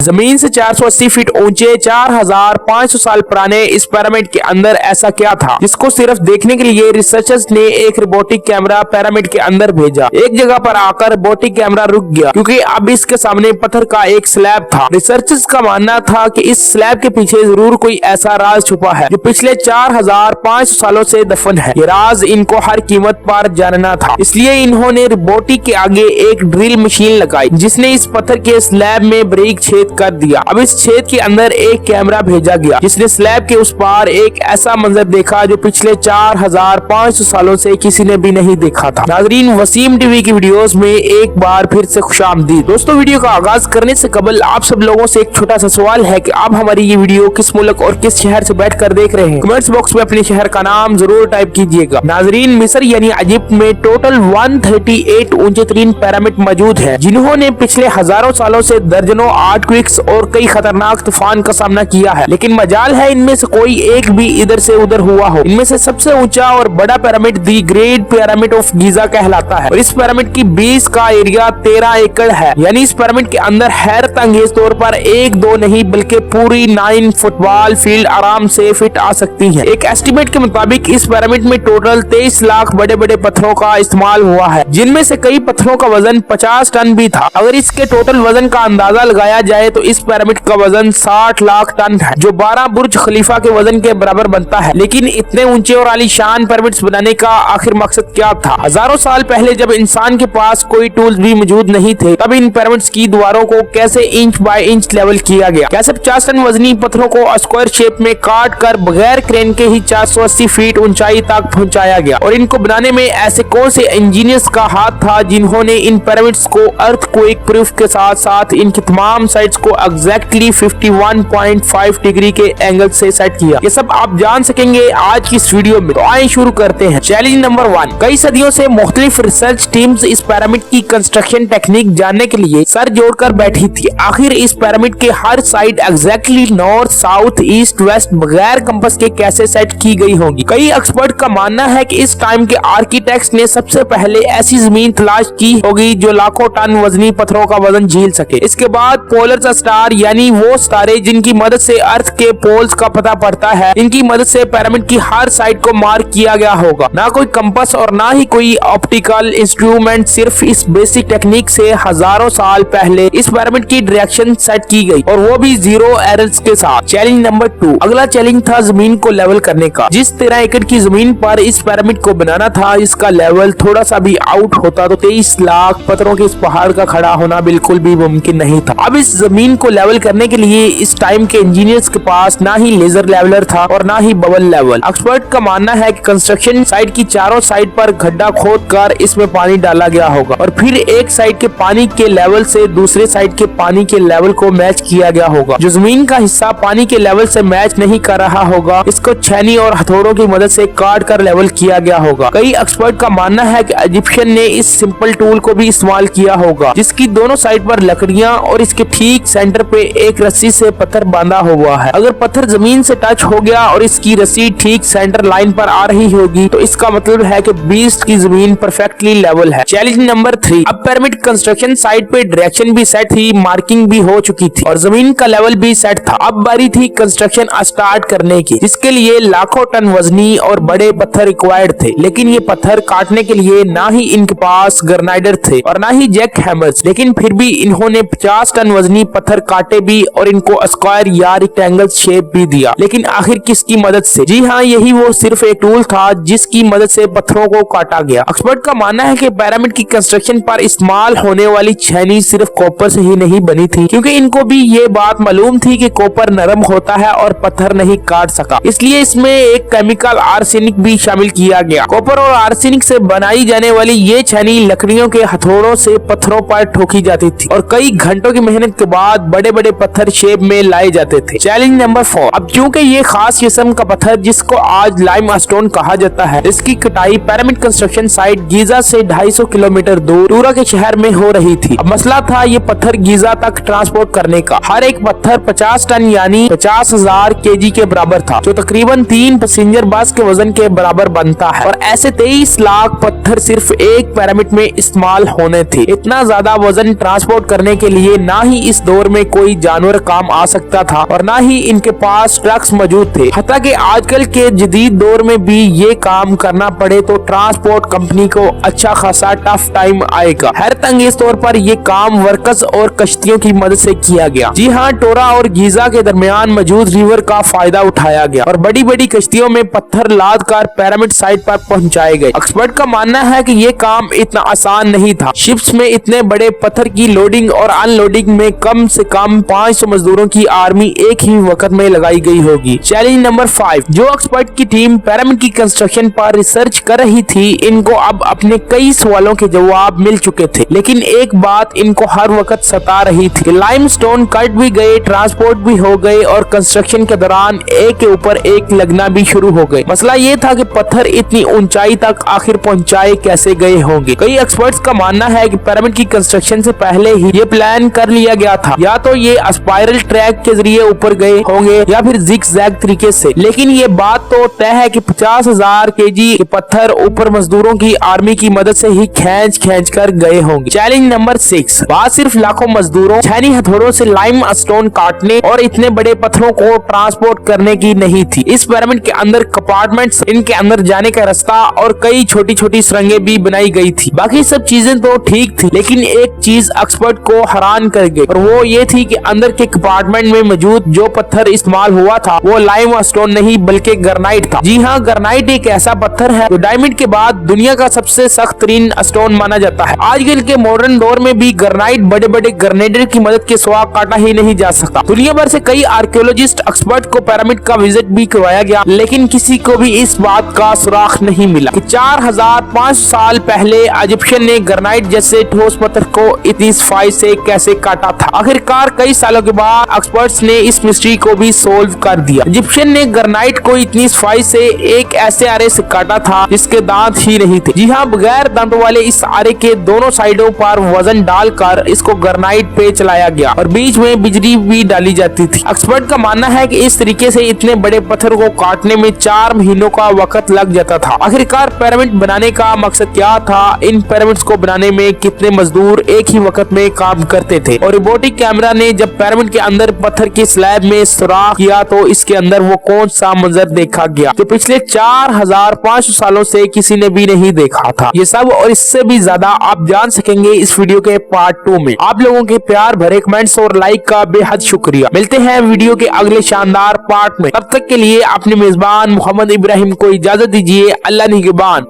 जमीन से 480 फीट ऊंचे 4500 साल पुराने इस पिरामिड के अंदर ऐसा क्या था जिसको सिर्फ देखने के लिए रिसर्चर्स ने एक रोबोटिक कैमरा पिरामिड के अंदर भेजा। एक जगह पर आकर रोबोटिक कैमरा रुक गया क्योंकि अब इसके सामने पत्थर का एक स्लैब था। रिसर्चर्स का मानना था कि इस स्लैब के पीछे जरूर कोई ऐसा राज छुपा है जो पिछले 4500 सालों से दफन है। ये राज इनको हर कीमत पर जानना था, इसलिए इन्होंने रोबोटिक के आगे एक ड्रिल मशीन लगाई जिसने इस पत्थर के स्लैब में बारीक छेद कर दिया। अब इस छेद के अंदर एक कैमरा भेजा गया जिसने स्लैब के उस पार एक ऐसा मंजर देखा जो पिछले 4500 सालों से किसी ने भी नहीं देखा था। नाजरीन, वसीम टीवी की वीडियोस में एक बार फिर से खुशामदीद। दोस्तों, वीडियो का आगाज करने से कबल आप सब लोगों से एक छोटा सा सवाल है कि आप हमारी ये वीडियो किस मुल्क और किस शहर से बैठकर देख रहे हैं। कमेंट्स बॉक्स में अपने शहर का नाम जरूर टाइप कीजिएगा। नाजरीन, मिस्र यानी इजिप्ट में टोटल 138 ऊंचे तरीन पिरामिड मौजूद है जिन्होंने पिछले हजारों सालों से दर्जनों आर्थक्वेक्स और कई खतरनाक तूफान का सामना किया है, लेकिन मजाल है इनमें से कोई एक भी इधर से उधर हुआ हो। इनमें से सबसे ऊंचा और बड़ा pyramid the great pyramid of Giza कहलाता है और इस पिरामिड की बेस का एरिया 13 एकड़ है। यानी इस पिरामिड के अंदर हैरत अंगेज तौर पर एक दो नहीं बल्कि पूरी 9 फुटबॉल फील्ड आराम से फिट आ सकती है। एक एस्टिमेट के मुताबिक इस पिरामिड में टोटल 23 लाख बड़े बड़े पत्थरों का इस्तेमाल हुआ है, जिनमें से कई पत्थरों का वजन 50 टन भी था। अगर इसके टोटल वजन का अंदाजा लगाया जाए तो इस पिरामिड का वजन 60 लाख टन है, जो 12 बुर्ज खलीफा के वजन के बराबर बनता है। लेकिन इतने ऊंचे और आलीशान पिरामिड्स बनाने का आखिर मकसद क्या था? हजारों साल पहले जब इंसान के पास कोई टूल्स भी मौजूद नहीं थे, तब इन पिरामिड्स की दीवारों को कैसे इंच बाय इंच लेवल किया गया? कैसे 50 टन वजनी पत्थरों को स्क्वायर शेप में काट कर बगैर क्रेन के ही 480 फीट ऊंचाई तक पहुंचाया गया? और इनको बनाने में ऐसे कौन से इंजीनियर्स का हाथ था जिन्होंने इन पिरामिड्स को अर्थक्वेक प्रूफ के साथ साथ इनकी तमाम साइड्स को एग्जैक्टली 51.5 डिग्री के एंगल से सेट किया? ये सब आप जान सकेंगे आज की इस वीडियो में। तो आइए शुरू करते हैं। Challenge number 1। कई सदियों से मुख्तलिफ रिसर्च टीम्स इस पिरामिड की कंस्ट्रक्शन टेक्निक जानने के लिए सर जोड़कर बैठी थी। आखिर इस पिरामिड के हर side exactly north south east west बगैर कंपास के कैसे सेट की गई होंगी? कई एक्सपर्ट का मानना है कि इस टाइम के आर्किटेक्ट्स ने सबसे पहले ऐसी जमीन तलाश की होगी जो लाखों टन वजनी पत्थरों का वजन झेल सके। इसके बाद पोलर स्टार यानी वो सितारे जिनकी मदद से अर्थ के पोल्स का पता पड़ता है, इनकी मदद से पिरामिड की हर साइड को मार्क किया गया होगा। ना कोई कंपास और ना ही कोई ऑप्टिकल इंस्ट्रूमेंट, सिर्फ इस बेसिक टेक्निक से हजारों साल पहले इस पिरामिड की डायरेक्शन सेट की गई और वो भी जीरो एरर्स के साथ। Challenge number 2। अगला चैलेंज था जमीन को लेवल करने का। जिस 13 एकड़ की जमीन पर इस पिरामिड को बनाना था, इसका लेवल थोड़ा सा भी आउट होता तो 23 लाख पत्थरों के इस पहाड़ का खड़ा होना बिल्कुल भी मुमकिन नहीं था। अब इस जमीन को लेवल करने के लिए इस टाइम के इंजीनियर्स के पास ना ही लेजर लेवलर था और ना ही बबल लेवल। एक्सपर्ट का मानना है कि कंस्ट्रक्शन साइट की चारों साइड पर गड्ढा खोद कर इसमें पानी डाला गया होगा और फिर एक साइड के पानी के लेवल से दूसरे साइड के पानी के लेवल को मैच किया गया होगा। जो जमीन का हिस्सा पानी के लेवल से मैच नहीं कर रहा होगा, इसको छेनी और हथौड़ों की मदद से काट कर लेवल किया गया होगा। कई एक्सपर्ट का मानना है कि इजिप्शियन ने इस सिंपल टूल को भी इस्तेमाल किया होगा जिसकी दोनों साइड पर लकड़ियां और इसके ठीक सेंटर पे एक रस्सी से पत्थर बांधा हुआ है। अगर पत्थर जमीन से टच हो गया और इसकी रस्सी ठीक सेंटर लाइन पर आ रही होगी तो इसका मतलब है कि बीस्ट की जमीन परफेक्टली लेवल है। Challenge number 3। अब पिरामिड कंस्ट्रक्शन साइट पे डायरेक्शन भी सेट थी, मार्किंग भी हो चुकी थी और जमीन का लेवल भी सेट था। अब बारी थी कंस्ट्रक्शन स्टार्ट करने की, जिसके लिए लाखों टन वजनी और बड़े पत्थर रिक्वायर्ड थे। लेकिन ये पत्थर काटने के लिए ना ही इनके पास ग्रेनाइडर थे और ना ही जैक हैमर्स, लेकिन फिर भी इन्होंने 50 टन वजनी पत्थर काटे भी और इनको स्क्वायर या रेक्टेंगल शेप भी दिया। लेकिन आखिर किसकी मदद से? जी हाँ, यही वो सिर्फ एक टूल था जिसकी मदद से पत्थरों को काटा गया। एक्सपर्ट का मानना है कि पिरामिड की कंस्ट्रक्शन पर इस्तेमाल होने वाली छेनी सिर्फ कॉपर से ही नहीं बनी थी, क्योंकि इनको भी ये बात मालूम थी कि कॉपर नरम होता है और पत्थर नहीं काट सका। इसलिए इसमें एक केमिकल आर्सेनिक भी शामिल किया गया। कॉपर और आर्सेनिक से बनाई जाने वाली ये छेनी लकड़ियों के हथौड़ों से पत्थरों पर ठोकी जाती थी और कई घंटों की मेहनत के बाद बड़े बड़े पत्थर शेप में लाए जाते थे। Challenge number 4। अब चूंकि ये खास किस्म का पत्थर जिसको आज लाइम स्टोन कहा जाता है, इसकी कटाई पिरामिड कंस्ट्रक्शन साइट गीजा से 250 किलोमीटर दूर टूरा के शहर में हो रही थी। अब मसला था ये पत्थर गीजा तक ट्रांसपोर्ट करने का। हर एक पत्थर 50 टन यानी 50,000 केजी के बराबर था, जो तकरीबन 3 पैसेंजर बस के वजन के बराबर बनता है और ऐसे 23 लाख पत्थर सिर्फ एक पिरामिड में इस्तेमाल होने थे। इतना ज्यादा वजन ट्रांसपोर्ट करने के लिए ना ही इस दौर में कोई जानवर काम आ सकता था और न ही इनके पास ट्रक्स मौजूद थे। हालांकि आजकल के जदीद दौर में भी ये काम करना पड़े तो ट्रांसपोर्ट कंपनी को अच्छा खासा टफ टाइम आएगा। हैरत अंगेज तौर पर ये काम वर्कर्स और कश्तियों की मदद से किया गया। जी हाँ, टोरा और गीजा के दरमियान मौजूद रिवर का फायदा उठाया गया और बड़ी बड़ी कश्तियों में पत्थर लाद कर पिरामिड साइट पर पहुंचाए गए। एक्सपर्ट का मानना है कि ये काम इतना आसान नहीं था। शिप्स में इतने बड़े पत्थर की लोडिंग और अनलोडिंग में कम से कम 500 मजदूरों की आर्मी एक ही वक्त में लगाई गई होगी। चैलेंज नंबर 5, जो एक्सपर्ट की टीम पिरामिड की कंस्ट्रक्शन पर रिसर्च कर रही थी, इनको अब अपने कई सवालों के जवाब मिल चुके थे, लेकिन एक बात इनको हर वक्त सता रही थी। लाइमस्टोन कट भी गए, ट्रांसपोर्ट भी हो गए और कंस्ट्रक्शन के दौरान एक के ऊपर एक लगना भी शुरू हो गए। मसला ये था कि पत्थर इतनी ऊंचाई तक आखिर पहुंचाए कैसे गए होंगे। कई एक्सपर्ट्स का मानना है कि पिरामिड की कंस्ट्रक्शन से पहले ही ये प्लान कर लिया गया था, या तो ये स्पाइरल ट्रैक के जरिए ऊपर गए होंगे या फिर जिग-जैग तरीके से। लेकिन ये बात तो तय है कि 50,000 केजी के पत्थर ऊपर मजदूरों की आर्मी की मदद से ही खींच कर गए होंगे। चैलेंज नंबर 6, बात सिर्फ लाखों मजदूरों छेनी हथौड़ों से लाइम स्टोन काटने और इतने बड़े पत्थरों को ट्रांसपोर्ट करने की नहीं थी। इस पिरामिड के अंदर कंपार्टमेंट्स, इनके अंदर जाने का रास्ता और कई छोटी छोटी सुरंगें भी बनाई गई थी। बाकी सब चीजें तो ठीक थी, लेकिन एक चीज एक्सपर्ट को हैरान कर गई और वो ये थी कि अंदर के कंपार्टमेंट में मौजूद जो पत्थर इस्तेमाल हुआ था वो लाइम स्टोन नहीं बल्कि ग्रेनाइट था। जी हाँ, ग्रेनाइट एक ऐसा पत्थर है जो डायमंड के बाद दुनिया का सबसे सख्त तरीन स्टोन माना जाता है। आजकल के मॉडर्न दौर में भी ग्रेनाइट बड़े बड़े ग्रेनेडर की मदद के सिवा काटा ही नहीं जा सकता। दुनिया भर से कई आर्कियोलॉजिस्ट एक्सपर्ट को पिरामिड का विजिट भी करवाया गया, लेकिन किसी को भी इस बात का सुराग नहीं मिला कि 4500 साल पहले इजिप्शियन ने ग्रेनाइट जैसे ठोस पत्थर को इतनी सफाई से कैसे काटा था। आखिरकार कई सालों के बाद एक्सपर्ट्स ने इस मिस्ट्री को भी सोल्व कर दिया। इजिप्शियन ने ग्रेनाइट को इतनी सफाई से एक ऐसे आरे से काटा था जिसके दांत ही नहीं थे। जी हाँ, बगैर दांतों वाले इस आरे के दोनों साइडों पर वजन डालकर इसको ग्रेनाइट पे चलाया गया और बीच में बिजली भी डाली जाती थी। एक्सपर्ट का मानना है कि इस तरीके से इतने बड़े पत्थर को काटने में 4 महीनों का वक्त लग जाता था। आखिरकार पिरामिड बनाने का मकसद क्या था? इन पिरामिड्स को बनाने में कितने मजदूर एक ही वक्त में काम करते थे? और रोबोटिक कैमरा ने जब पिरामिड के अंदर पत्थर की स्लैब में सुराख किया तो इसके अंदर वो कौन सा मंजर देखा गया जो पिछले 4500 सालों से किसी ने भी नहीं देखा था। ये सब और इससे भी ज्यादा आप जान सकेंगे इस वीडियो के पार्ट 2 में। आप लोगों के प्यार भरे कमेंट्स और लाइक का बेहद शुक्रिया। मिलते हैं वीडियो के अगले शानदार पार्ट में। तब तक के लिए अपने मेजबान मोहम्मद इब्राहिम को इजाजत दीजिए। अल्लाह निगहबान।